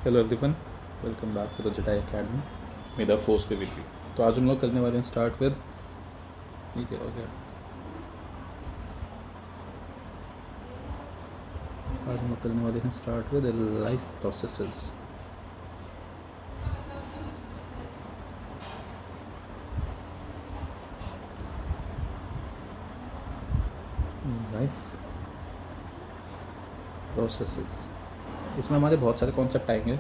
Hello everyone, welcome back to the Jatai academy. May the force be with you. तो आज हम लोग करने वाले हैं स्टार्ट विद ये क्या हो गया। आज हम लोग करने वाले हैं start with life processes. Life processes, इसमें हमारे बहुत सारे कॉन्सेप्ट आएंगे।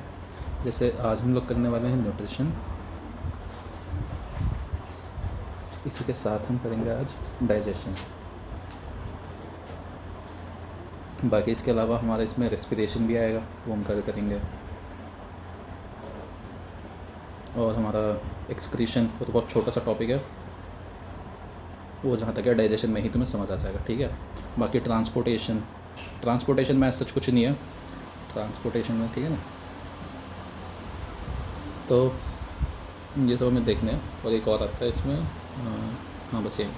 जैसे आज हम लोग करने वाले हैं न्यूट्रिशन, इसी के साथ हम करेंगे आज डाइजेशन। बाकी इसके अलावा हमारा इसमें रेस्पिरेशन भी आएगा, वो हम करेंगे। और हमारा एक्सक्रीशन तो बहुत छोटा सा टॉपिक है, वो जहाँ तक है डाइजेशन में ही तुम्हें समझ आ जाएगा, ठीक है। बाकी ट्रांसपोर्टेशन में सच कुछ नहीं है ट्रांसपोर्टेशन में, ठीक है ना। तो ये सब हमें देखने हैं। और एक और आता है इसमें, हाँ बस यही।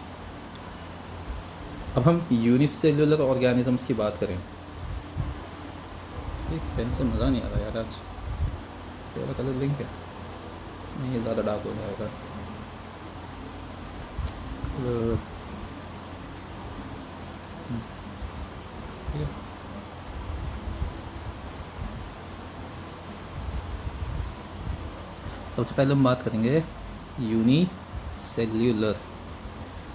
अब हम यूनिसेल्युलर ऑर्गेनिजम्स की बात करें। एक पेन से मज़ा नहीं आ रहा यार आज, थोड़ा कलर लिंक है नहीं, ये ज़्यादा डार्क हो जाएगा। ठीक है, सबसे पहले हम बात करेंगे यूनिसेल्युलर।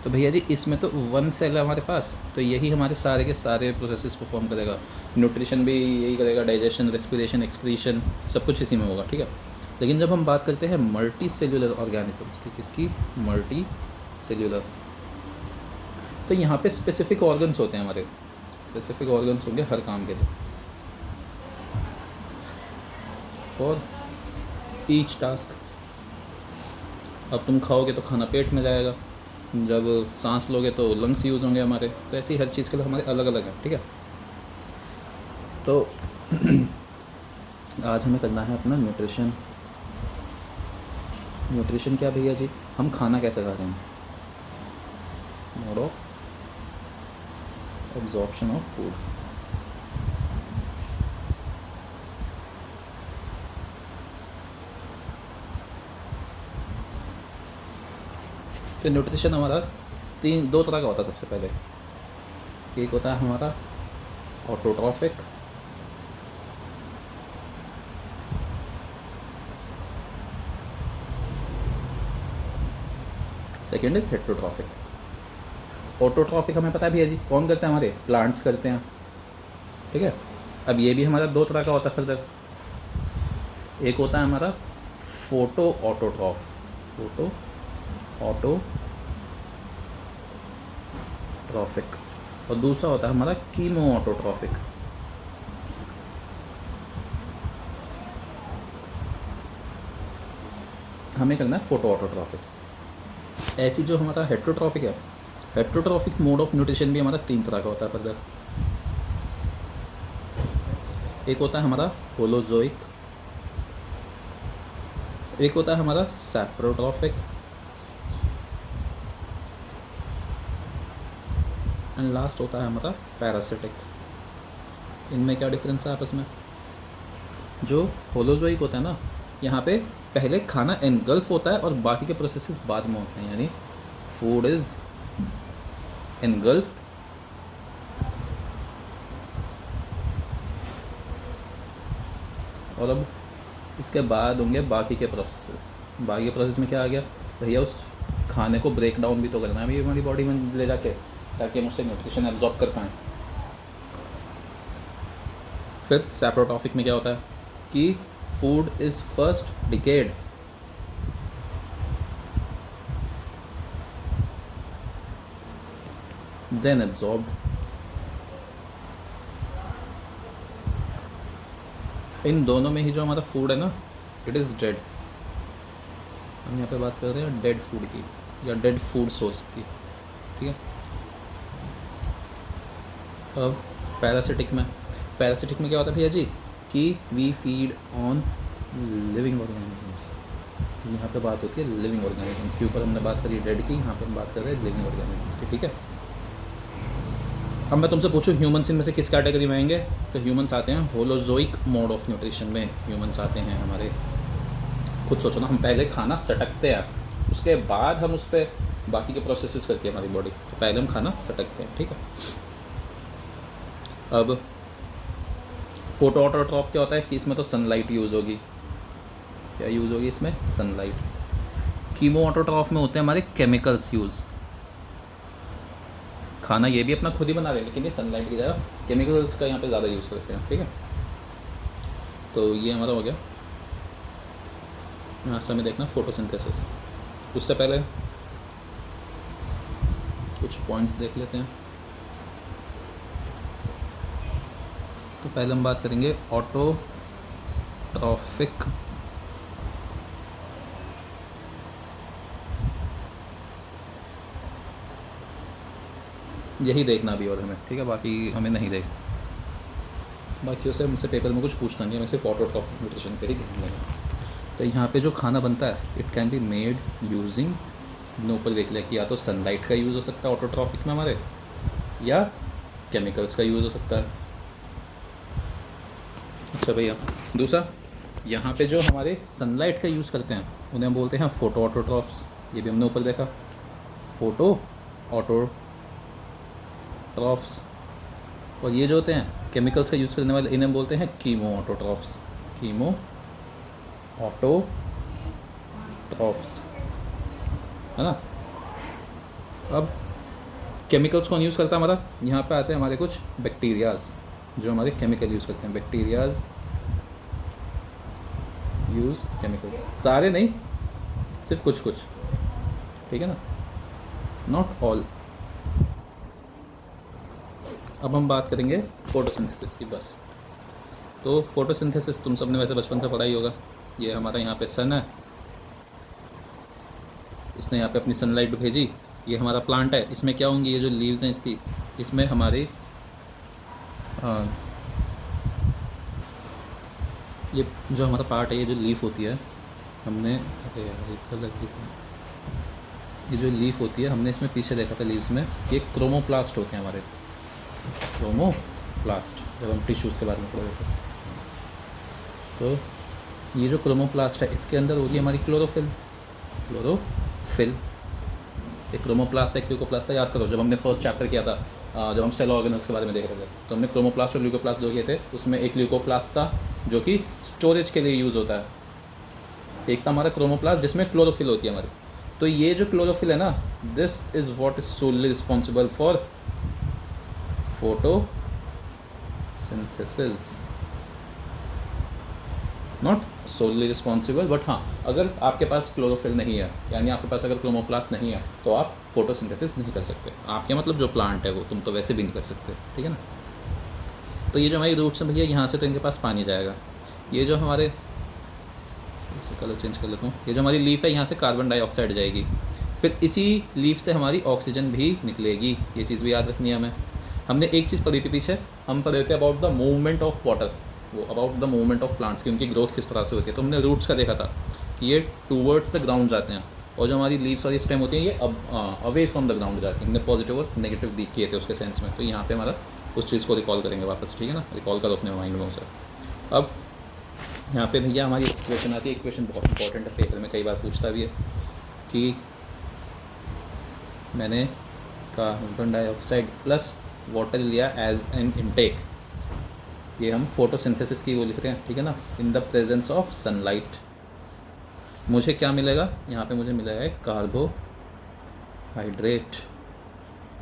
तो भैया जी इसमें तो वन सेल है हमारे पास, तो यही हमारे सारे के सारे प्रोसेसेस परफॉर्म करेगा। न्यूट्रिशन भी यही करेगा, डाइजेशन, रेस्पिरेशन, एक्सक्रीशन, सब कुछ इसी में होगा, ठीक है। लेकिन जब हम बात करते हैं मल्टी सेल्युलर ऑर्गेनिजम्स की, किसकी? मल्टी सेल्युलर, तो यहाँ पे स्पेसिफिक ऑर्गन्स होते हैं हमारे, स्पेसिफिक ऑर्गन्स होंगे हर काम के लिए, फॉर ईच टास्क। अब तुम खाओगे तो खाना पेट में जाएगा, जब सांस लोगे तो लंग्स यूज़ होंगे हमारे, तो ऐसी हर चीज़ के लिए हमारे अलग अलग हैं, ठीक है। तो आज हमें करना है अपना न्यूट्रिशन। न्यूट्रिशन क्या भैया जी? हम खाना कैसे खा रहे हैं, mode of absorption of food. तो न्यूट्रिशन हमारा दो तरह का होता है। सबसे पहले एक होता है हमारा autotrophic, second is heterotrophic. Autotrophic हमें पता है भैया जी कौन करते हैं, हमारे प्लांट्स करते हैं, ठीक है। अब ये भी हमारा दो तरह का होता है फर्दर। एक होता है हमारा फोटो ऑटोट्रॉफ, फोटो ऑटोट्रॉफिक, और दूसरा होता है हमारा कीमो ऑटोट्रॉफिक। हमें करना है फोटो ऑटोट्रॉफिक। ऐसी जो हमारा हेटेरोट्रॉफिक है, हेटेरोट्रॉफिक मोड ऑफ न्यूट्रिशन भी हमारा तीन तरह का होता है फर्दर। एक होता है हमारा होलोजोइक, एक होता है हमारा सैप्रोट्रॉफिक, एंड लास्ट होता है हमारा पैरासिटिक। इनमें क्या डिफरेंस है आपस में? जो होलोजोइक होता है ना, यहाँ पे पहले खाना एनगल्फ होता है और बाकी के प्रोसेसेस बाद में होते हैं, यानी फूड इज एनगल्फ्ड और अब इसके बाद होंगे बाकी के प्रोसेसेस। बाकी के प्रोसेस में क्या आ गया भैया, उस खाने को ब्रेक डाउन भी तो करना है हमारी बॉडी में ले जाके, ताकि हम उससे न्यूट्रिशन एब्जॉर्ब कर पाएँ। फिर सैप्रोट्रॉफिक में क्या होता है कि food is first decade, then absorbed. इन दोनों में ही जो हमारा फूड है ना, इट इज़ डेड। हम यहाँ पे बात कर रहे हैं डेड फूड की या डेड फूड सोर्स की, ठीक है। अब पैरासिटिक में क्या होता है भैया जी कि we feed on living organisms. यहाँ पे बात होती है लिविंग ऑर्गेनिजम्स के ऊपर, हमने बात करी डेड की, यहाँ पे हम बात कर रहे हैं लिविंग ऑर्गेनिजम्स की, ठीक है। अब मैं तुमसे पूछूं ह्यूमन्स इनमें से किस कैटेगरी में आएंगे, तो ह्यूमन्स आते हैं होलोजोइक मोड ऑफ न्यूट्रिशन में। ह्यूमन्स आते हैं हमारे, खुद सोचो ना, हम पहले खाना सटकते हैं, उसके बाद हम उस पर बाकी के प्रोसेसेस करती है हमारी बॉडी। तो पहले हम खाना सटकते हैं, ठीक है। अब फोटो ऑटोट्रॉप क्या होता है कि इसमें तो सनलाइट यूज़ होगी। क्या यूज़ होगी इसमें? सनलाइट। कीमो ऑटोट्रॉफ में होते हैं हमारे केमिकल्स यूज़। खाना ये भी अपना खुद ही बना रहे हैं, लेकिन ये सनलाइट की जगह केमिकल्स का यहाँ पे ज़्यादा यूज़ करते हैं, ठीक है। तो ये हमारा हो गया। यहाँ से हमें देखना फोटोसिंथेसिस। उससे पहले कुछ पॉइंट्स देख लेते हैं। तो पहले हम बात करेंगे ऑटोट्रॉफिक यही देखना भी और हमें, ठीक है, बाकी हमें नहीं देख, बाकी उससे मुझसे पेपर में कुछ पूछना नहीं है, मैं सिर्फ ऑटोट्रॉफिक न्यूट्रिशन पे ही ध्यान देना। तो यहाँ पे जो खाना बनता है it can be made using, ऊपर देख लिया कि या तो सनलाइट का यूज़ हो सकता है ऑटोट्रॉफिक में हमारे, या केमिकल्स का यूज़ हो सकता है। अच्छा भैया, दूसरा यहाँ पे जो हमारे सनलाइट का यूज़ करते हैं उन्हें हम बोलते हैं फोटो ऑटोट्रॉफ्स। ये भी हमने ऊपर देखा, फोटो ऑटोट्रॉफ्स। और ये जो होते हैं केमिकल्स का यूज़ करने वाले, इन्हें बोलते हैं कीमो ऑटोट्रॉफ्स। कीमो ऑटोट्रॉफ्स, है ना। अब केमिकल्स कौन यूज़ करता है हमारा? यहाँ पे आते हैं हमारे कुछ बैक्टीरियाज जो हमारे केमिकल यूज़ करते हैं। बैक्टीरियाज यूज़ केमिकल्स, सारे नहीं, सिर्फ कुछ कुछ, ठीक है ना, नॉट ऑल। अब हम बात करेंगे फोटोसिंथेसिस की बस। तो फोटोसिंथेसिस तुम सबने वैसे बचपन से पढ़ा ही होगा। ये हमारा यहाँ पे सन है, इसने यहाँ पे अपनी सनलाइट भेजी। ये हमारा प्लांट है, इसमें क्या होंगी, ये जो लीव्स हैं इसकी, इसमें हमारी ये जो हमारा पार्ट है, ये जो लीफ होती है, हमने, अरे यार एक कलर की थी, ये जो लीफ होती है हमने इसमें पीछे देखा था लीव्स में, ये क्रोमोप्लास्ट होते हैं हमारे, क्रोमोप्लास्ट, जब हम टिश्यूज़ के बारे में पढ़े थे। तो ये जो क्रोमोप्लास्ट है इसके अंदर होगी हमारी क्लोरोफिल। क्लोरोफिल एक क्रोमोप्लास्ट है, एक ल्यूकोप्लास्ट है। याद करो जब हमने फर्स्ट चैप्टर किया था, जब हम सेल ऑर्गेनल्स के बारे में देख रहे थे, तो हमने क्रोमोप्लास्ट और ल्यूकोप्लास्ट दो किए थे। उसमें एक ल्यूकोप्लास्ट था जो कि स्टोरेज के लिए यूज़ होता है, एक था हमारा क्रोमोप्लास्ट जिसमें क्लोरोफिल होती है हमारी। तो ये जो क्लोरोफिल है ना, this is what is solely responsible for photosynthesis. Not solely responsible, but हाँ, अगर आपके पास क्लोरोफिल नहीं है, यानी आपके पास अगर क्रोमोप्लास्ट नहीं है, तो आप फोटोसिंथेसिस नहीं कर सकते। आपके मतलब जो प्लांट है वो तुम तो वैसे भी नहीं कर सकते, ठीक है ना। तो ये जो हमारी रूट्स हैं भैया, यहाँ से तो इनके पास पानी जाएगा। ये जो हमारे, इसे कलर चेंज कर लेता हूँ, ये जो हमारी लीफ है यहाँ से कार्बन डाइऑक्साइड जाएगी, फिर इसी लीफ से हमारी ऑक्सीजन भी निकलेगी। ये चीज़ भी याद रखनी है हमें। हमने एक चीज़ पढ़ी थी पीछे, हम पढ़े थे about the movement of water, वो about the movement of plants की उनकी ग्रोथ किस तरह से होती है। तो हमने रूट्स का देखा था कि ये टूवर्ड्स द ग्राउंड जाते हैं, और जो हमारी लीव्स और ये स्टेम होती हैं ये अवे फ्रॉम द ग्राउंड जाती हैं। हमने पॉजिटिव और नेगेटिव किए थे उसके सेंस में। तो यहाँ पे हमारा उस चीज़ को रिकॉल करेंगे वापस, ठीक है ना, रिकॉल करो अपने माइंड में उसे। अब यहाँ पे भैया हमारी इक्वेशन आती है। इक्वेशन बहुत इंपॉर्टेंट है, पेपर में कई बार पूछता भी है कि मैंने कार्बन डाइऑक्साइड प्लस वाटर लिया एज एन इनटेक, ये हम फोटोसिंथेसिस की वो लिख रहे हैं, ठीक है ना, in the presence of sunlight. मुझे क्या मिलेगा यहाँ पे? मुझे मिलेगा एक कार्बोहाइड्रेट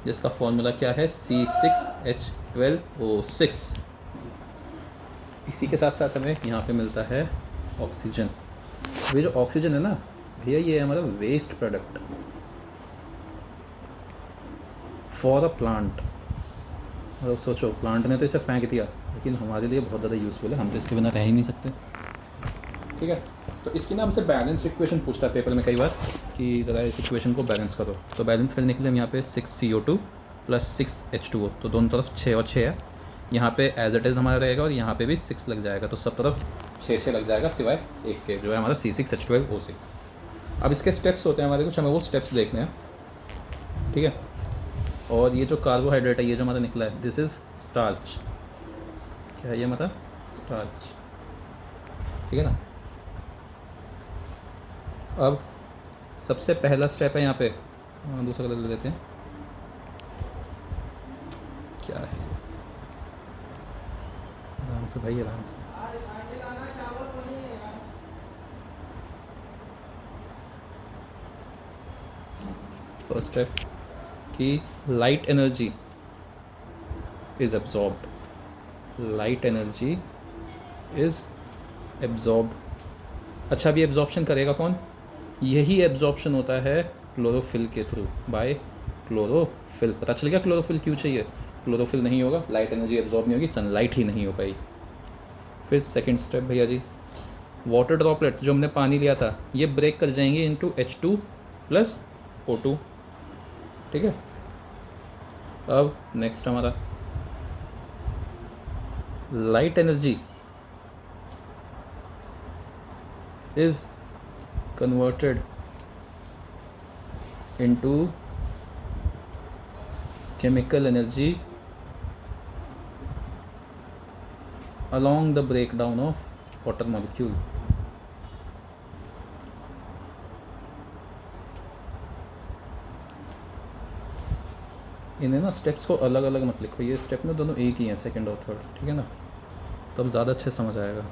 जिसका फॉर्मूला क्या है, C6H12O6। इसी के साथ साथ हमें यहाँ पे मिलता है ऑक्सीजन। ये जो ऑक्सीजन है ना भैया, ये हमारा waste product for a plant. मतलब सोचो, प्लांट ने तो इसे फेंक दिया, लेकिन हमारे लिए बहुत ज़्यादा यूज़फुल है, हम तो इसके बिना रह ही नहीं सकते, ठीक है। तो इसकी ना हमसे बैलेंस इक्वेशन पूछता है पेपर में कई बार कि ज़रा इस इक्वेशन को बैलेंस करो। तो बैलेंस करने के लिए हम यहाँ पे 6CO2 + 6H2O, तो दोनों तरफ 6 और 6 है। यहाँ पे एज इट इज़ हमारा रहेगा, और यहाँ पे भी 6 लग जाएगा, तो सब तरफ 6 लग जाएगा सिवाय एक के, जो है हमारा C6H12O6। अब इसके स्टेप्स होते हैं हमारे कुछ, हमें वो स्टेप्स देखने हैं, ठीक है। और ये जो कार्बोहाइड्रेट है, ये जो हमारा निकला है, दिस इज़ स्टार्च। क्या है ये हमारा? स्टार्च। ठीक है ना। अब सबसे पहला स्टेप है यहाँ पे, दूसरा कलर ले लेते हैं, क्या है, आराम से भाई, आराम से। फर्स्ट स्टेप कि light energy is absorbed, light energy is absorbed. अच्छा, अभी एब्जॉर्प्शन करेगा कौन? यही एब्जॉर्प्शन होता है क्लोरोफिल के थ्रू, बाय क्लोरोफिल। पता चल गया क्लोरोफिल क्यों चाहिए? क्लोरोफिल नहीं होगा, लाइट एनर्जी एब्जॉर्ब नहीं होगी, सनलाइट ही नहीं हो पाई। फिर सेकंड स्टेप भैया जी, वाटर ड्रॉपलेट्स जो हमने पानी लिया था, ये ब्रेक कर जाएंगे इनटू H2 प्लस O2। ठीक है। अब नेक्स्ट हमारा light energy is converted into chemical energy along the breakdown of water molecule। इन्हें ना स्टेप्स को अलग अलग मत लिखो, ये स्टेप ना दोनों एक ही हैं, सेकंड और थर्ड, ठीक है ना, तब ज़्यादा अच्छे समझ आएगा।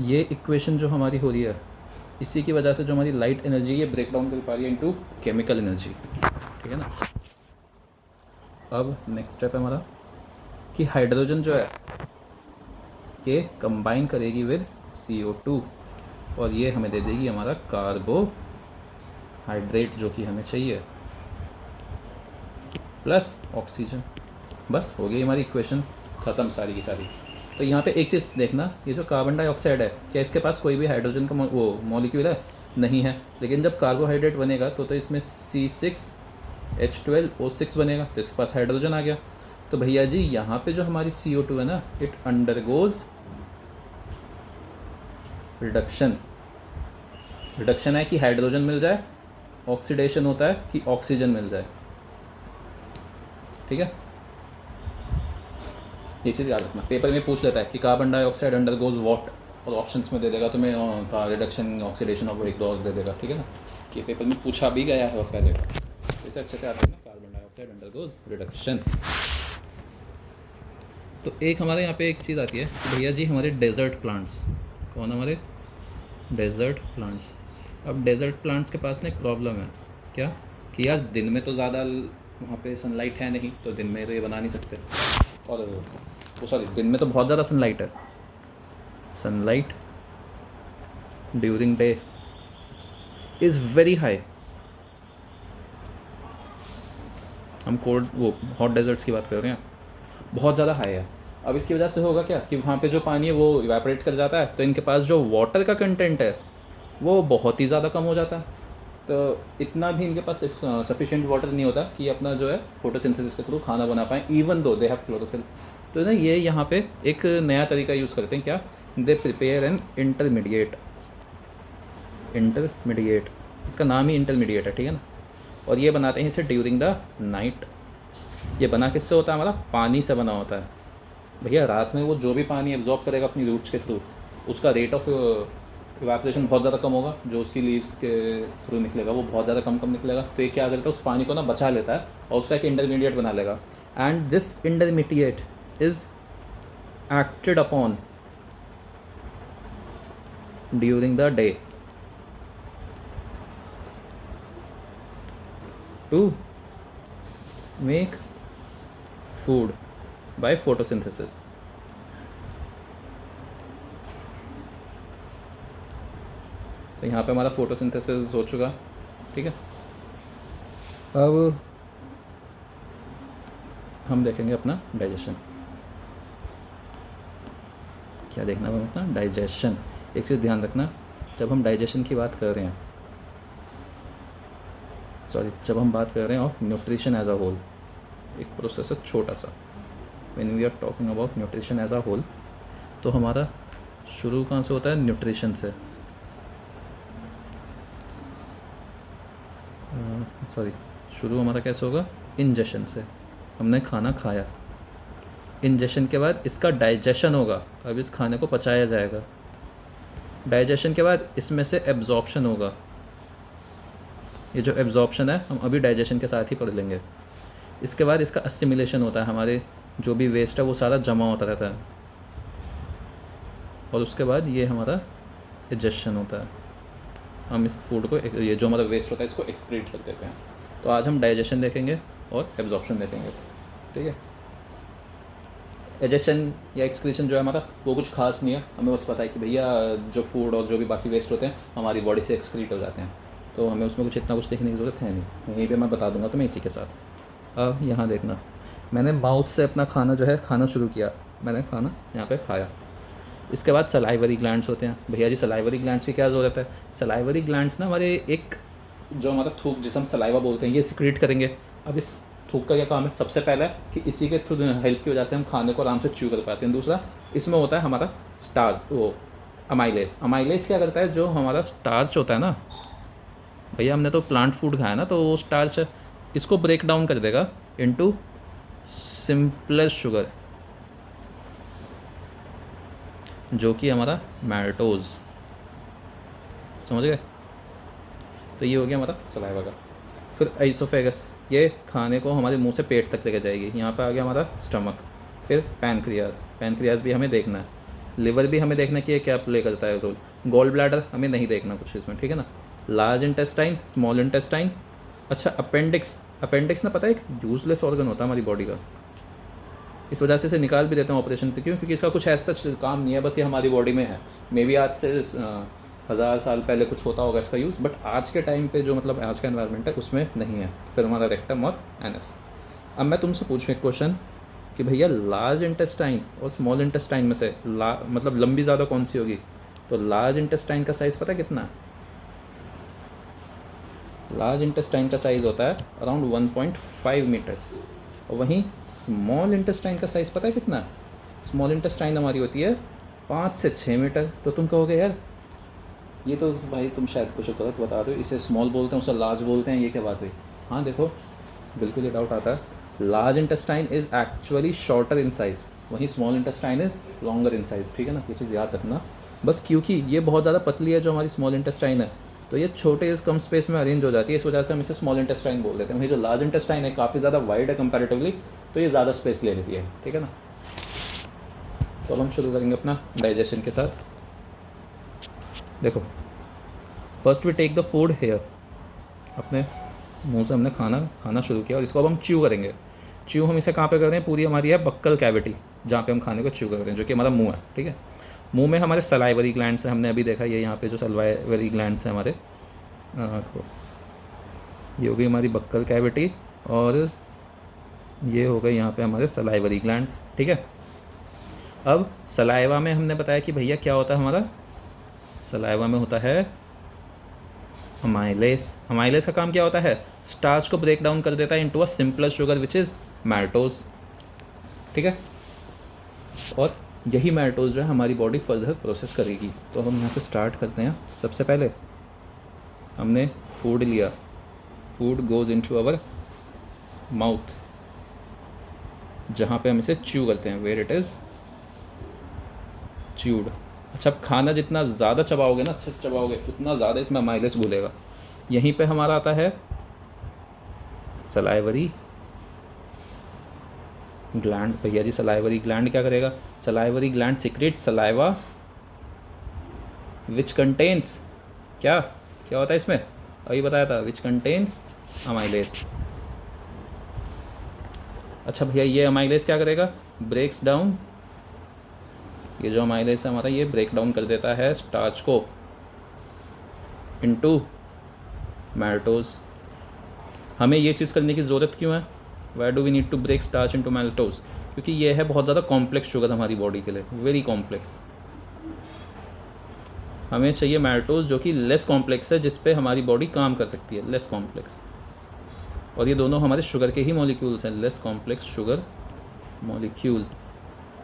ये इक्वेशन जो हमारी हो रही है, इसी की वजह से जो हमारी लाइट एनर्जी ये ब्रेक डाउन कर पा रही है इनटू केमिकल एनर्जी, ठीक है ना। अब नेक्स्ट स्टेप है हमारा कि हाइड्रोजन जो है ये कंबाइन करेगी विद CO2 और ये हमें दे देगी हमारा कार्बोहाइड्रेट जो कि हमें चाहिए, प्लस ऑक्सीजन। बस हो गई हमारी इक्वेशन ख़त्म सारी की सारी। तो यहाँ पे एक चीज़ देखना, ये जो कार्बन डाइऑक्साइड है, क्या इसके पास कोई भी हाइड्रोजन का वो मॉलिक्यूल है? नहीं है। लेकिन जब कार्बोहाइड्रेट बनेगा तो इसमें C6H12O6 बनेगा, तो इसके पास हाइड्रोजन आ गया। तो भैया जी यहाँ पे जो हमारी CO2 है ना, इट अंडरगोज रिडक्शन। रिडक्शन है कि हाइड्रोजन मिल जाए, ऑक्सीडेशन होता है कि ऑक्सीजन मिल जाए, ठीक है। ये चीज़ याद रखना, पेपर में पूछ लेता है कि कार्बन डाइऑक्साइड अंडरगोज व्हाट, और ऑप्शंस में दे देगा तुम्हें रिडक्शन, ऑक्सीडेशन, और एक दो और दे देगा, ठीक है ना। ये पेपर में पूछा भी गया है और पहले, इसे अच्छे से याद रखना, कार्बन डाइऑक्साइड अंडरगोज रिडक्शन। तो एक हमारे यहाँ पे एक चीज़ आती है कि भैया जी हमारे डेजर्ट प्लांट्स, कौन हमारे डेजर्ट प्लांट्स। अब डेजर्ट प्लांट्स के पास ना एक प्रॉब्लम है, क्या कि यार दिन में तो ज़्यादा वहाँ पे सनलाइट है नहीं, तो दिन में तो ये बना नहीं सकते, और वो सॉरी दिन में तो बहुत ज़्यादा सनलाइट है, sunlight during day is very high. हम कोल्ड वो हॉट डेजर्ट्स की बात कर रहे हैं, बहुत ज़्यादा हाई है। अब इसकी वजह से होगा क्या कि वहाँ पे जो पानी है वो इवेपोरेट कर जाता है, तो इनके पास जो वाटर का कंटेंट है वो बहुत ही ज़्यादा कम हो जाता है, तो इतना भी इनके पास सफिशिएंट वाटर नहीं होता कि अपना जो है फोटोसिंथेसिस के थ्रू खाना बना पाएँ, even though they have chlorophyll. तो ना ये यहाँ पे एक नया तरीका यूज़ करते हैं, क्या, दे प्रिपेयर एन इंटरमीडिएट, इसका नाम ही इंटरमीडिएट है, ठीक है ना। और ये बनाते हैं इसे ड्यूरिंग द नाइट। ये बना किससे होता है? हमारा पानी से बना होता है। भैया रात में वो जो भी पानी एब्जॉर्ब करेगा अपनी रूट्स के थ्रू, उसका रेट ऑफ इवेपोरेशन बहुत ज़्यादा कम होगा, जो उसकी लीव्स के थ्रू निकलेगा वो बहुत ज़्यादा कम निकलेगा। तो ये क्या करता है, उस पानी को ना बचा लेता है और उसका एक इंटरमीडिएट बना लेगा, and this intermediate is acted upon during the day to make food by photosynthesis. तो यहाँ पे हमारा फोटोसिंथेसिस हो चुका, ठीक है। अब हम देखेंगे अपना डाइजेशन। क्या देखना है अपना? डाइजेशन। एक चीज़ ध्यान रखना, जब हम डाइजेशन की बात कर रहे हैं, जब हम बात कर रहे हैं of nutrition as a whole, एक प्रोसेस है छोटा सा, when we are talking about nutrition as a whole, तो हमारा शुरू कहाँ से होता है? न्यूट्रिशन से। शुरू हमारा कैसे होगा, इंजेशन से। हमने खाना खाया, इंजेशन के बाद इसका डाइजेशन होगा, अब इस खाने को पचाया जाएगा। डाइजेशन के बाद इसमें से एब्जॉर्प्शन होगा। ये जो एब्जॉर्प्शन है हम अभी डाइजेशन के साथ ही पढ़ लेंगे। इसके बाद इसका असिमिलेशन होता है, हमारे जो भी वेस्ट है वो सारा जमा होता रहता है। और उसके बाद ये हमारा एजेशन होता है, हम इस फूड को, ये जो हमारा वेस्ट होता है इसको एक्सक्रीट कर देते हैं। तो आज हम डाइजेशन देखेंगे और एब्जॉर्प्शन देखेंगे, ठीक है। एजेशन या एक्सक्रीशन जो है हमारा वो कुछ खास नहीं है, हमें बस पता है कि भैया जो फूड और जो भी बाकी वेस्ट होते हैं हमारी बॉडी से एक्सक्रीट हो जाते हैं, तो हमें उसमें कुछ इतना कुछ देखने की ज़रूरत है नहीं। यहीं पे मैं बता दूंगा तुम्हें इसी के साथ। अब यहाँ देखना, मैंने माउथ से अपना खाना जो है खाना शुरू किया, मैंने खाना यहाँ पे खाया। इसके बाद सलाइवरी ग्लैंड्स होते हैं। भैया जी सलाइवरी ग्लैंड्स की क्या ज़रूरत है, सलाइवरी ग्लैंड्स ना हमारे एक जो हमारा थूक जिसे हम सलाइवा बोलते हैं ये सिक्रीट करेंगे। अब इस थूक का क्या काम है, सबसे पहला है कि इसी के थ्रू हेल्प की वजह से हम खाने को आराम से च्यू कर पाते हैं। दूसरा, इसमें होता है हमारा स्टार्च, वो अमाइलेस। अमाइलेस क्या करता है, जो हमारा स्टार्च होता है ना, भैया हमने तो प्लांट फूड खाया ना, तो वो स्टार्च इसको ब्रेक डाउन कर देगा इनटू सिंपलेस्ट शुगर, जो कि हमारा मैल्टोज, समझ गए। तो ये हो गया हमारा सलाइवा का। फिर आइसोफेगस, ये खाने को हमारे मुंह से पेट तक लेकर जाएगी। यहाँ पे आ गया हमारा स्टमक। फिर पैनक्रियाज, पैनक्रियाज भी हमें देखना है। लिवर भी हमें देखना कि ये क्या प्ले करता है रोल। गॉल ब्लैडर हमें नहीं देखना कुछ इसमें, ठीक है ना। Large intestine, small intestine. अच्छा अपेंडिक्स, अपेंडिक्स ना पता है एक यूजलेस ऑर्गन होता है हमारी बॉडी का, इस वजह से इसे निकाल भी देते हैं ऑपरेशन से। क्यों, क्योंकि इसका कुछ ऐसा काम नहीं है, बस ये हमारी बॉडी में है। मे बी आज से 1000 साल पहले कुछ होता होगा इसका यूज़, बट आज के टाइम पे जो मतलब आज का एनवायरनमेंट है उसमें नहीं है। फिर हमारा रेक्टम और एनस। अब मैं तुमसे पूछूँ एक क्वेश्चन कि भैया लार्ज इंटेस्टाइन और स्मॉल इंटेस्टाइन में से मतलब लंबी ज़्यादा कौन सी होगी, तो लार्ज इंटेस्टाइन का साइज़ पता है कितना है, लार्ज इंटेस्टाइन का साइज़ होता है अराउंड 1.5 मीटर्स। और वहीं स्मॉल इंटेस्टाइन का साइज़ पता है कितना, स्मॉल इंटेस्टाइन हमारी होती है 5 से 6 मीटर। तो तुम कहोगे यार ये तो भाई तुम शायद कुछ गलत बता रहे हो, इसे स्मॉल बोलते हैं उसे लार्ज बोलते हैं, ये क्या बात हुई। हाँ देखो बिल्कुल ये डाउट आता है, large intestine is actually shorter in size, वहीं small intestine is longer in size, ठीक है ना। ये चीज़ याद रखना बस, क्योंकि ये बहुत ज़्यादा पतली है जो हमारी स्मॉल इंटेस्टाइन है, तो ये छोटे इस कम स्पेस में अरेंज हो जाती है, इस वजह से हम इसे स्मॉल इंटेस्टाइन बोल देते हैं। वही जो लार्ज इंटेस्टाइन है काफ़ी ज़्यादा वाइड है कंपैरेटिवली, तो ये ज़्यादा स्पेस ले लेती है, ठीक है ना। तो अब हम शुरू करेंगे अपना डाइजेशन के साथ। देखो first we take the food here, अपने मुंह से हमने खाना शुरू किया और इसको अब हम च्यू करेंगे। च्यू हम इसे कहाँ पे कर रहे हैं, पूरी हमारी है बक्कल कैविटी, जहाँ पे हम खाने को च्यू कर रहे हैं, जो कि हमारा मुंह है, ठीक है। मुंह में हमारे सलाइवरी ग्लैंड्स हैं, हमने अभी देखा ये यहाँ पे जो सलाइवरी ग्लैंड्स हैं हमारे, तो ये हो गई हमारी बक्कल कैविटी और ये हो गई यहाँ पे हमारे सलाइवरी ग्लैंड्स, ठीक है। अब सलाइवा में हमने बताया कि भैया क्या होता है हमारा, सलाइवा में होता है अमाइलेस। अमाइलेस का काम क्या होता है, स्टार्च को ब्रेक डाउन कर देता है into a simpler sugar which is maltose, ठीक है। और यही मैल्टोज जो है हमारी बॉडी फर्दर प्रोसेस करेगी। तो हम यहाँ से स्टार्ट करते हैं। सबसे पहले हमने फूड लिया, food goes into our mouth, जहाँ पे हम इसे च्यू करते हैं, वेयर इट इज़ च्यूड। अच्छा अब खाना जितना ज़्यादा चबाओगे ना, अच्छे से चबाओगे, उतना ज़्यादा इसमें अमाइलेस घुलेगा। यहीं पे हमारा आता है सलाइवरी ग्लैंड। भैया जी सलाइवरी ग्लैंड क्या करेगा, salivary gland secrete saliva which contains, क्या क्या होता है इसमें, अभी बताया था, विच कंटेन्स अमाइलेस। अच्छा भैया ये अमाइलेस क्या करेगा, ब्रेक्स डाउन, ये जो अमाइलेस है हमारा ये ब्रेक डाउन कर देता है स्टार्च को इनटू मैल्टोज। हमें ये चीज़ करने की ज़रूरत क्यों है, why do we need to break starch into maltose, क्योंकि ये है बहुत ज़्यादा कॉम्प्लेक्स शुगर हमारी बॉडी के लिए, वेरी कॉम्प्लेक्स। हमें चाहिए मैल्टोज जो कि लेस कॉम्प्लेक्स है, जिस पे हमारी बॉडी काम कर सकती है, लेस कॉम्प्लेक्स। और ये दोनों हमारे शुगर के ही मॉलिक्यूल्स हैं, less complex sugar molecule,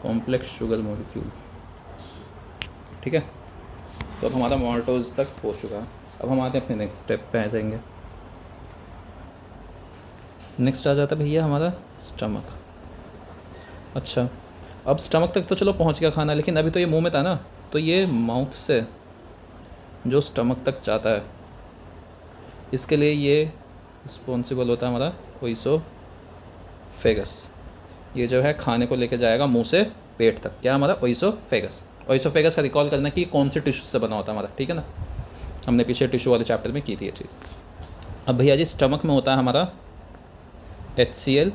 complex sugar molecule, ठीक है। तो अब हमारा मैल्टोज तक पहुंच चुका है। अब हम आते हैं अपने नेक्स्ट स्टेप पे आ जाएंगे। नेक्स्ट आ जाता है भैया हमारा स्टमक। अच्छा, अब स्टमक तक तो चलो पहुंच गया खाना, लेकिन अभी तो ये मुंह में था ना, तो ये माउथ से जो स्टमक तक जाता है, इसके लिए ये रिस्पॉन्सिबल होता है हमारा ओइसोफेगस। ये जो है खाने को लेके जाएगा मुंह से पेट तक, क्या हमारा ओइसोफेगस। ओइसोफेगस का रिकॉल करना कि कौन से टिश्यू से बना होता है हमारा, ठीक है ना, हमने पीछे टिश्यू वाले चैप्टर में की थी ये चीज़। अब भैया जी स्टमक में होता है हमारा HCl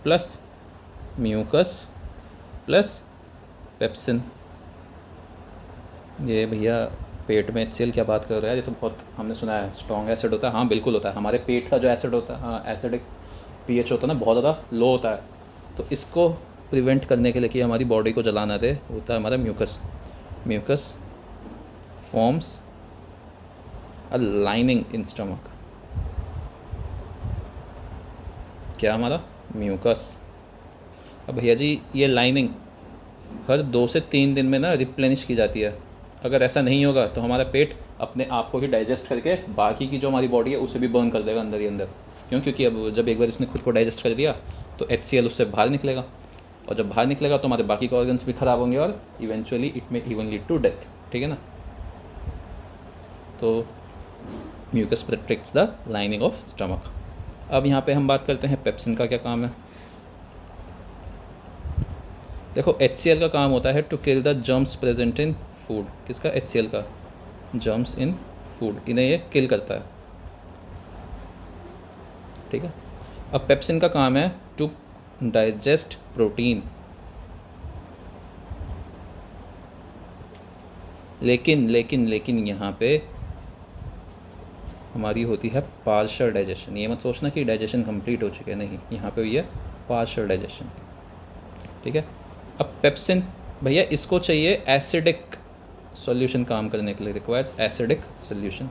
plus mucus plus pepsin. ये भैया पेट में HCl क्या बात कर रहा है, ये तो बहुत हमने सुना है स्ट्रॉन्ग एसिड होता है। हाँ बिल्कुल होता है, हमारे पेट का जो एसिड होता है, हाँ एसिडिक pH होता है ना, बहुत ज़्यादा लो होता है। तो इसको प्रिवेंट करने के लिए कि हमारी बॉडी को जलाना दे, होता है हमारा mucus. Mucus forms a lining in stomach, क्या हमारा म्यूकस। अब भैया जी ये लाइनिंग हर 2 से 3 दिन में ना रिप्लेनिश की जाती है। अगर ऐसा नहीं होगा तो हमारा पेट अपने आप को ही डाइजेस्ट करके बाकी की जो हमारी बॉडी है उसे भी बर्न कर देगा अंदर ही अंदर। क्यों? क्योंकि अब जब एक बार इसने खुद को डाइजेस्ट कर दिया तो HCl उससे बाहर निकलेगा, और जब बाहर निकलेगा तो हमारे बाकी के ऑर्गन्स भी ख़राब होंगे और eventually it may even lead to death, ठीक है ना। तो mucus protects the lining of stomach. अब यहाँ पे हम बात करते हैं पेप्सिन का क्या काम है। देखो HCl का काम होता है to kill the germs present in food. किसका? HCl का। जर्म्स इन फूड, इन्हें ये किल करता है, ठीक है। अब पेप्सिन का काम है टू डाइजेस्ट प्रोटीन। लेकिन लेकिन लेकिन यहाँ पे हमारी होती है पार्शियल डाइजेशन। ये मत सोचना कि डाइजेशन कंप्लीट हो चुके हैं, नहीं, यहाँ पे हुई है पार्शियल डाइजेशन, ठीक है। अब पेप्सिन भैया इसको चाहिए एसिडिक सॉल्यूशन काम करने के लिए, रिक्वायर्स एसिडिक सॉल्यूशन।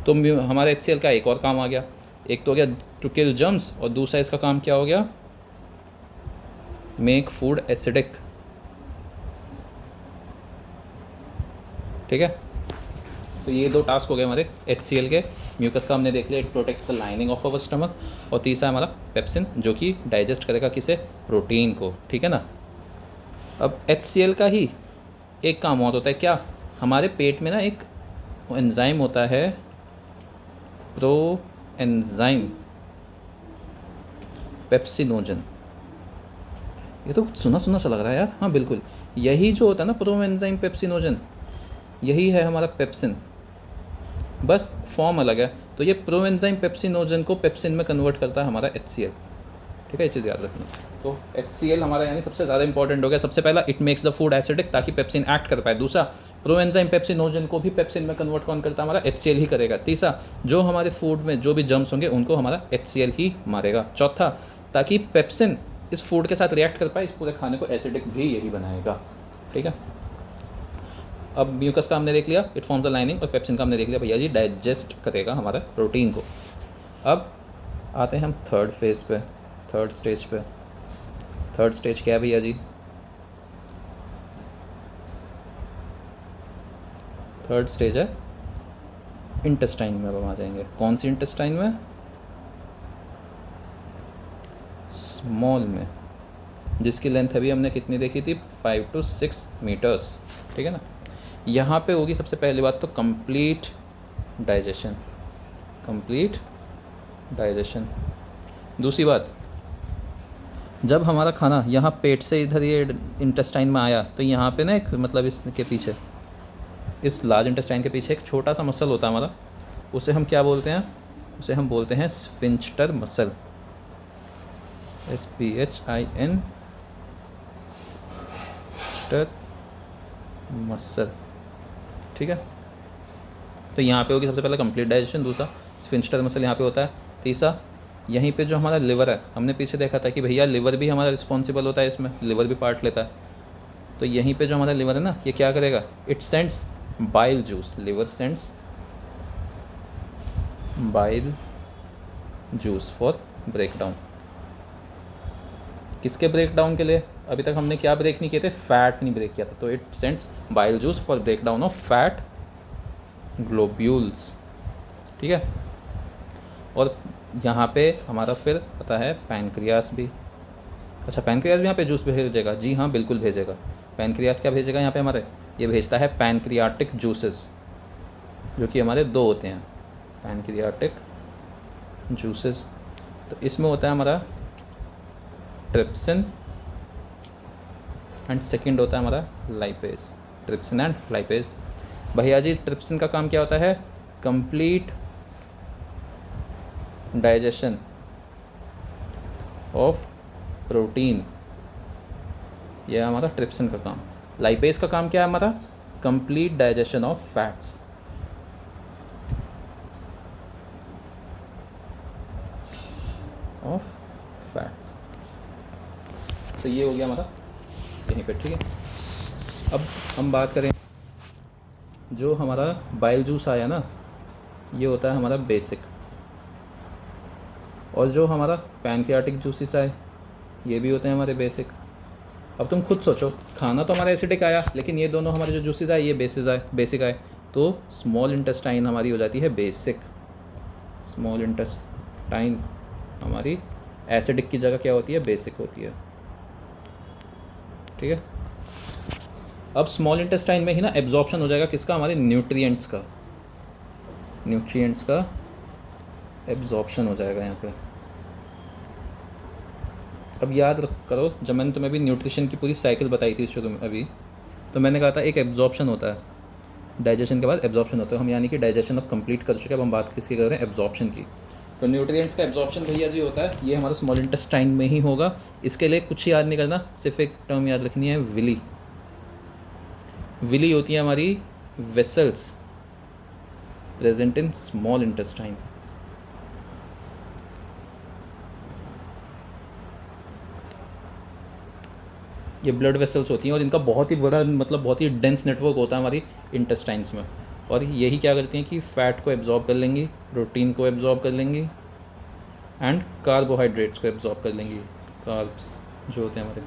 तो हमारे HCl का एक और काम आ गया, एक तो हो गया टू किल जर्म्स, और दूसरा इसका काम क्या हो गया? मेक फूड एसिडिक, ठीक है। तो ये 2 टास्क हो गए हमारे HCl के। म्यूकस का हमने देख लिया, it protects the lining of our stomach, और तीसरा हमारा पेप्सिन जो कि डाइजेस्ट करेगा किसे? प्रोटीन को, ठीक है ना। अब HCl का ही एक काम और होता है, क्या? हमारे पेट में ना एक एंजाइम होता है, प्रो एंजाइम पेप्सिनोजन। ये तो सुना सुना सा लग रहा है यार। हाँ बिल्कुल, यही जो होता है ना प्रो एंजाइम पेप्सिनोजन, यही है हमारा पेप्सिन, बस फॉर्म अलग है। तो ये प्रो एंजाइम पेप्सिनोजन को पेप्सिन में कन्वर्ट करता है हमारा HCl, ठीक है, ये चीज़ याद रखना। तो HCl हमारा यानी सबसे ज़्यादा इंपॉर्टेंट हो गया। सबसे पहला, it makes the food acidic ताकि पेप्सिन एक्ट कर पाए। दूसरा, प्रो एंजाइम पेप्सिनोजन को भी पेप्सिन में कन्वर्ट कौन करता है? हमारा HCl ही करेगा। तीसरा, जो हमारे फूड में जो भी जर्म्स होंगे उनको हमारा HCl ही मारेगा। चौथा, ताकि पेप्सिन इस फूड के साथ रिएक्ट कर पाए, इस पूरे खाने को एसिडिक भी यही बनाएगा, ठीक है। अब म्यूकस का हमने देख लिया, इट फॉर्म्स द लाइनिंग, और पेप्सिन का हमने देख लिया भैया जी डाइजेस्ट करेगा हमारा प्रोटीन को। अब आते हैं हम थर्ड फेज पे, थर्ड स्टेज पे। थर्ड स्टेज क्या है भैया जी? थर्ड स्टेज है इंटेस्टाइन में। अब हम आ जाएंगे, कौन सी इंटेस्टाइन में? स्मॉल में, जिसकी लेंथ अभी हमने कितनी देखी थी? 5 to 6 मीटर्स, ठीक है ना। यहाँ पे होगी सबसे पहली बात तो कंप्लीट डाइजेशन, कंप्लीट डाइजेशन। दूसरी बात, जब हमारा खाना यहाँ पेट से इधर ये इंटेस्टाइन में आया तो यहाँ पे ना एक मतलब इसके पीछे, इस लार्ज इंटेस्टाइन के पीछे एक छोटा सा मसल होता है हमारा, उसे हम क्या बोलते हैं? उसे हम बोलते हैं स्फिंक्टर मसल, SPHIN मसल, ठीक है। तो यहाँ पे होगी सबसे पहले कंप्लीट डाइजेशन, दूसरा स्फिंक्टर मसल यहाँ पे होता है, तीसरा यहीं पे जो हमारा लिवर है, हमने पीछे देखा था कि भैया लिवर भी हमारा रिस्पॉन्सिबल होता है, इसमें लिवर भी पार्ट लेता है। तो यहीं पे जो हमारा लिवर है ना, ये क्या करेगा? It sends bile juice, liver sends bile juice for breakdown. किसके ब्रेकडाउन के लिए? अभी तक हमने क्या ब्रेक नहीं किए थे? फैट नहीं ब्रेक किया था। तो it sends bile juice for breakdown of fat globules, ठीक है। और यहाँ पे हमारा फिर आता है पैनक्रियास भी। अच्छा, पैनक्रियास भी यहाँ पे जूस भेजेगा? जी हाँ, बिल्कुल भेजेगा। पैनक्रियास क्या भेजेगा यहाँ पे हमारे? ये भेजता है पैनक्रियाटिक जूसेस, जो कि हमारे दो होते हैं, पैनक्रियाटिक जूसेस। तो इसमें होता है हमारा ट्रिप्सिन एंड सेकंड होता है हमारा लाइपेज। Trypsin and lipase. भैया जी, ट्रिप्सिन का काम क्या होता है? कंप्लीट डाइजेशन ऑफ प्रोटीन, यह है हमारा ट्रिप्सिन का काम। लाइपेज का काम क्या है हमारा? Complete digestion of fats. Of fats. तो ये हो गया हमारा यहीं पे, ठीक है। अब हम बात करें, जो हमारा बाइल जूस आया ना, ये होता है हमारा बेसिक, और जो हमारा पैनक्रियाटिक जूसेस आए, ये भी होते हैं हमारे बेसिक। अब तुम खुद सोचो, खाना तो हमारा एसिडिक आया, लेकिन ये दोनों हमारे जो जूसेस आए ये बेसिक आए, तो स्मॉल इंटेस्टाइन हमारी हो जाती है बेसिक। स्मॉल इंटेस्टाइन हमारी एसिडिक की जगह क्या होती है? बेसिक होती है, ठीक है। अब स्मॉल इंटेस्टाइन में ही ना एब्जॉर्प्शन हो जाएगा किसका? हमारे न्यूट्रिएंट्स का एब्जॉर्प्शन हो जाएगा यहाँ पे। अब याद करो, जब मैंने तुम्हें अभी न्यूट्रिशन की पूरी साइकिल बताई थी शुरू में अभी, तो मैंने कहा था एक एब्जॉर्प्शन होता है, डाइजेशन के बाद एब्जॉर्प्शन होता है। हम यानी कि डाइजेशन अब कंप्लीट कर चुके हैं, अब हम बात किसकी कर रहे हैं? एब्जॉर्प्शन की। तो न्यूट्रिएंट्स का एब्जॉर्प्शन भैया जी होता है, ये हमारा स्मॉल इंटेस्टाइन में ही होगा। इसके लिए कुछ याद नहीं करना, सिर्फ एक टर्म याद रखनी है, विली। विली होती है हमारी vessels present in small intestine. ये ब्लड वेसल्स होती हैं, और इनका बहुत ही बड़ा, मतलब बहुत ही डेंस नेटवर्क होता है हमारी इंटेस्टाइन्स में। और यही क्या करती हैं कि फ़ैट को एब्जॉर्ब कर लेंगी, प्रोटीन को एब्जॉर्ब कर लेंगी, एंड कार्बोहाइड्रेट्स को एब्जॉर्ब कर लेंगी। कार्ब्स जो होते हैं हमारे।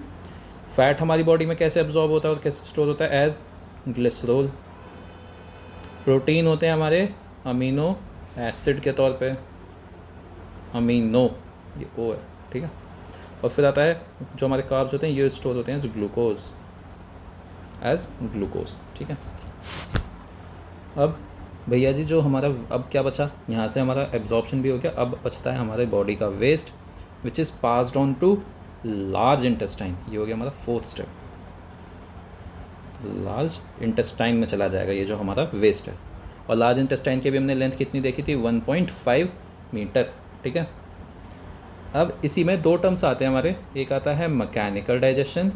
फ़ैट हमारी बॉडी में कैसे एब्जॉर्ब होता है और कैसे स्टोर होता है? As glycerol. प्रोटीन होते हैं हमारे अमीनो एसिड के तौर पे, अमीनो, ये ओ है, ठीक है। और फिर आता है जो हमारे कार्ब्स होते हैं, ये स्टोर होते हैं एज ग्लूकोज, ठीक है। अब भैया जी, जो हमारा अब क्या बचा, यहाँ से हमारा एब्जॉर्प्शन भी हो गया। अब बचता है हमारे बॉडी का waste, which is passed on to large intestine. ये हो गया हमारा फोर्थ स्टेप, लार्ज इंटेस्टाइन में चला जाएगा ये जो हमारा वेस्ट है। और लार्ज इंटेस्टाइन की भी हमने लेंथ कितनी देखी थी? 1.5 मीटर, ठीक है। अब इसी में दो टर्म्स आते हैं हमारे, एक आता है मैकेनिकल डाइजेशन।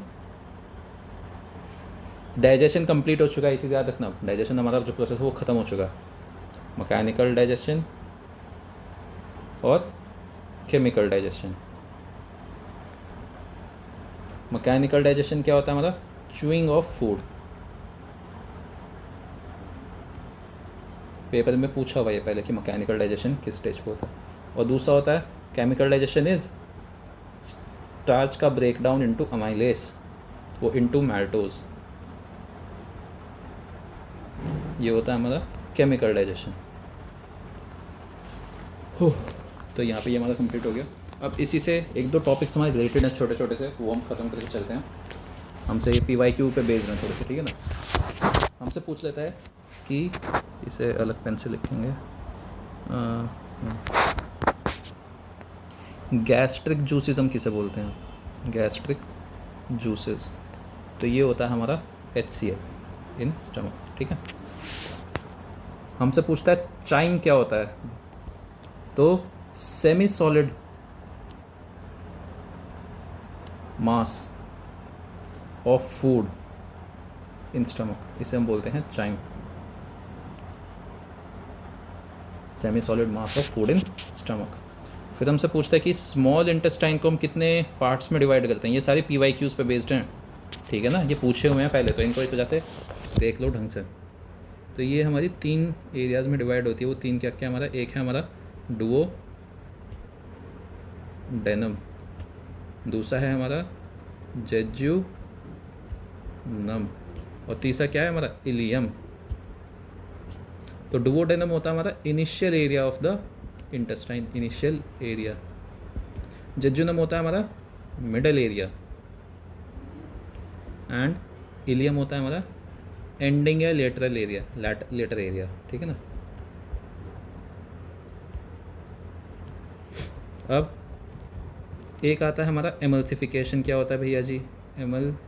डाइजेशन कंप्लीट हो चुका है, ये चीज़ याद रखना, डाइजेशन हमारा जो प्रोसेस है वो ख़त्म हो चुका है। मैकेनिकल डाइजेशन और केमिकल डाइजेशन। मैकेनिकल डाइजेशन क्या होता है हमारा? Chewing of food. पेपर में पूछा हुआ ये पहले कि मैकेनिकल डाइजेशन किस स्टेज पे होता है। और दूसरा होता है केमिकल डाइजेशन, इज स्टार्च का ब्रेक डाउन इनटू अमाइलेस, वो इनटू मैल्टोज। ये होता है हमारा केमिकल डाइजेशन। तो यहाँ पे ये हमारा कंप्लीट हो गया। अब इसी से एक दो टॉपिक्स हमारे रिलेटेड हैं छोटे छोटे से, वो हम ख़त्म करके चलते हैं। हमसे ये PYQ पे बेस्ड हैं थोड़े से, ठीक है ना। हमसे पूछ लेता है कि, इसे अलग पेन से लिखेंगे, गैस्ट्रिक जूसेस हम किसे बोलते हैं? Gastric juices. तो ये होता है हमारा HCl इन स्टमक, ठीक है। हमसे पूछता है चाइम क्या होता है? तो semi solid mass of food in stomach, इसे हम बोलते हैं chyme. Semi solid mass of food in stomach. फिर हमसे पूछता है कि स्मॉल इंटेस्टाइन को हम कितने पार्ट्स में डिवाइड करते हैं? ये सारी PYQs पे बेस्ड हैं, ठीक है ना। ये पूछे हुए हैं पहले, तो इनको इस वजह से देख लो ढंग से। तो ये हमारी 3 एरियाज़ में डिवाइड होती है। वो 3 क्या क्या हमारा? एक है हमारा डुओडेनम, दूसरा है हमारा जेजुनम, और तीसरा क्या है हमारा? इलियम। तो डुओडेनम होता है हमारा initial area of the intestine initial area, jejunum होता है हमारा मिडल एरिया, एंड इलियम होता है हमारा एंडिंग या लेटरल एरिया, लेटर एरिया, ठीक है ना। अब एक आता है हमारा एमल्सिफिकेशन। क्या होता है भैया जी? एमल्सिफिकेशन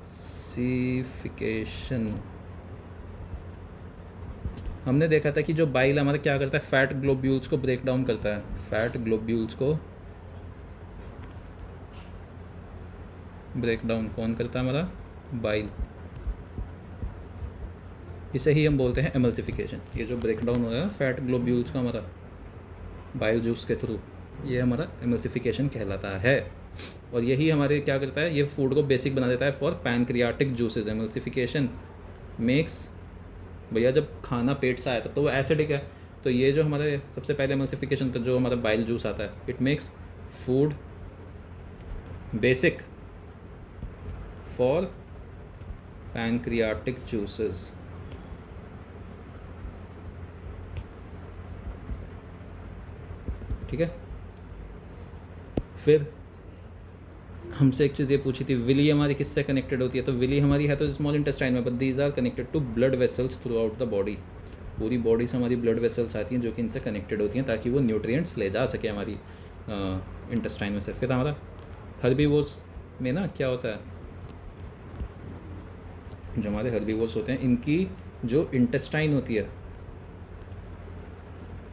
हमने देखा था कि जो बाइल हमारा क्या करता है, फैट ग्लोब्यूल्स को ब्रेक डाउन करता है। फैट ग्लोब्यूल्स को ब्रेक डाउन कौन करता है? हमारा बाइल। इसे ही हम बोलते हैं एमल्सिफिकेशन। ये जो ब्रेक डाउन हो रहा है फैट ग्लोब्यूल्स का हमारा बाइल जूस के थ्रू, ये हमारा एमल्सिफिकेशन कहलाता है। और यही हमारे क्या करता है, ये फूड को बेसिक बना देता है for pancreatic juices. Emulsification makes, भैया जब खाना पेट से आया था तो वो एसिडिक है, तो ये जो हमारे सबसे पहले एमल्सिफिकेशन जो हमारा बाइल जूस आता है, it makes food basic for pancreatic juices. ठीक है। फिर हमसे एक चीज़ ये पूछी थी, विली हमारी किससे कनेक्टेड होती है? तो विली हमारी है तो स्मॉल इंटेस्टाइन में, but these are connected to blood vessels throughout the body. पूरी बॉडी से हमारी ब्लड वेसल्स आती हैं जो कि इनसे कनेक्टेड होती हैं ताकि वो न्यूट्रिएंट्स ले जा सके हमारी इंटेस्टाइन में से। फिर हमारा हर्बीवोर्स में ना क्या होता है, जो हमारे हर्बीवोर्स होते हैं इनकी जो इंटेस्टाइन होती है,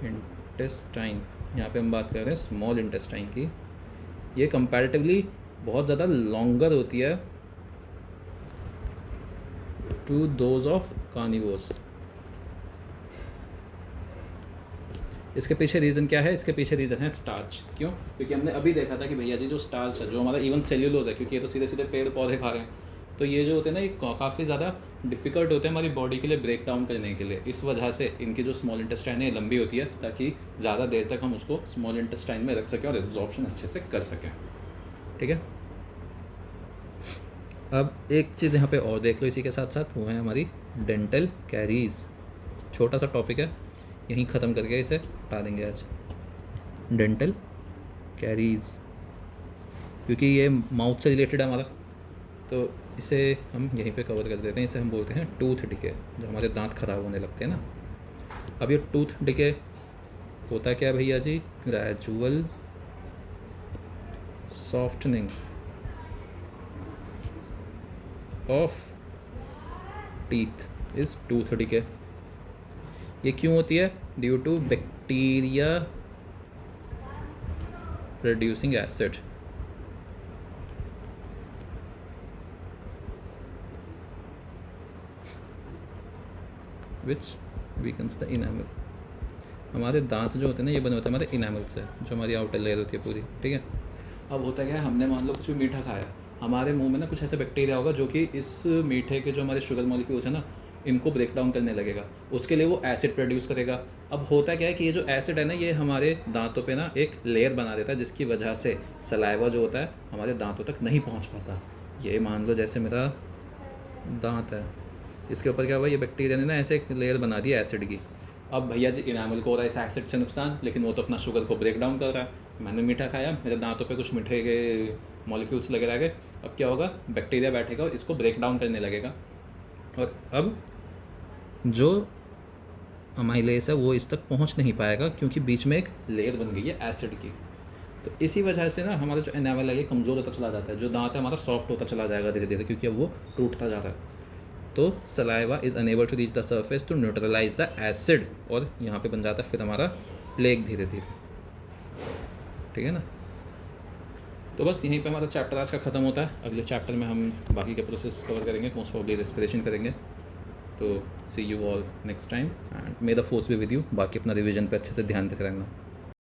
इंटेस्टाइन, यहाँ पे हम बात कर रहे हैं स्मॉल इंटेस्टाइन की, ये कंपैरेटिवली बहुत ज़्यादा लॉन्गर होती है टू दोज ऑफ कार्निवोर्स। इसके पीछे रीज़न क्या है? इसके पीछे रीज़न है स्टार्च। क्यों? क्योंकि हमने अभी देखा था कि भैया जी जो स्टार्च है, जो हमारा इवन सेल्यूलोज है, क्योंकि ये तो सीधे सीधे पेड़ पौधे खा रहे हैं, तो ये जो होते हैं ना ये काफ़ी ज़्यादा डिफ़िकल्ट होते हैं हमारी बॉडी के लिए ब्रेक डाउन करने के लिए। इस वजह से इनकी जो स्मॉल इंटेस्टाइन है लंबी होती है ताकि ज़्यादा देर तक हम उसको स्मॉल इंटेस्टाइन में रख सकें और एब्जॉर्प्शन अच्छे से कर सकें। ठीक है। अब एक चीज़ यहाँ पे और देख लो इसी के साथ साथ, वो है हमारी डेंटल कैरीज। छोटा सा टॉपिक है, यहीं ख़त्म करके इसे हटा देंगे आज। डेंटल कैरीज, क्योंकि ये माउथ से रिलेटेड है हमारा, तो इसे हम यहीं पे कवर कर देते हैं। इसे हम बोलते हैं टूथ डिके, जो हमारे दांत खराब होने लगते हैं ना। अब ये टूथ डिके होता क्या है भैया जी? Gradual softening of teeth is tooth decay. ये क्यों होती है? Due to bacteria producing acid. Which weakens the enamel. हमारे दांत जो होते हैं ना ये बने होते हैं हमारे इनैमल से, जो हमारी आउटर लेयर होती है पूरी। ठीक है। अब होता क्या है, हमने मान लो कुछ मीठा खाया, हमारे मुंह में ना कुछ ऐसा बैक्टीरिया होगा जो कि इस मीठे के जो हमारे शुगर मॉलिक्यूल्स है ना इनको ब्रेक डाउन करने लगेगा। उसके लिए वो एसिड प्रोड्यूस करेगा। अब होता क्या है कि ये जो एसिड है ना ये हमारे दांतों पे ना एक लेयर बना देता है, जिसकी वजह से सलाइवा जो होता है हमारे दांतों तक नहीं पहुंच पाता। ये मान लो जैसे मेरा दांत है, इसके ऊपर क्या हुआ, ये बैक्टीरिया ने ना ऐसे एक लेयर बना दी एसिड की। अब भैया जी इनामल को हो रहा है इस एसिड से नुकसान, लेकिन वो तो अपना शुगर को ब्रेक डाउन कर रहा है। मैंने मीठा खाया, मेरे दांतों पे कुछ मीठे के मॉलिक्यूल्स लगे रह गए। अब क्या होगा, बैक्टीरिया बैठेगा और इसको ब्रेक डाउन करने लगेगा, और अब जो अमाइलेस है वो इस तक पहुंच नहीं पाएगा क्योंकि बीच में एक लेयर बन गई है एसिड की। तो इसी वजह से ना हमारा जो एनामल है ये कमज़ोर होता चला जाता है, जो दांत है हमारा सॉफ्ट होता चला जाएगा धीरे धीरे, क्योंकि अब वो टूटता जा रहा है। तो saliva is unable to reach the surface to neutralise the acid, और यहाँ पे बन जाता है फिर हमारा प्लेग धीरे धीरे। ठीक है ना। तो बस यहीं पे हमारा चैप्टर आज का ख़त्म होता है। अगले चैप्टर में हम बाकी के प्रोसेस कवर करेंगे, मोस्ट प्रॉब्ली रेस्पिरेशन करेंगे। तो see you all next time and may the force be with you. बाकी अपना रिवीजन पे अच्छे से ध्यान देते रहना।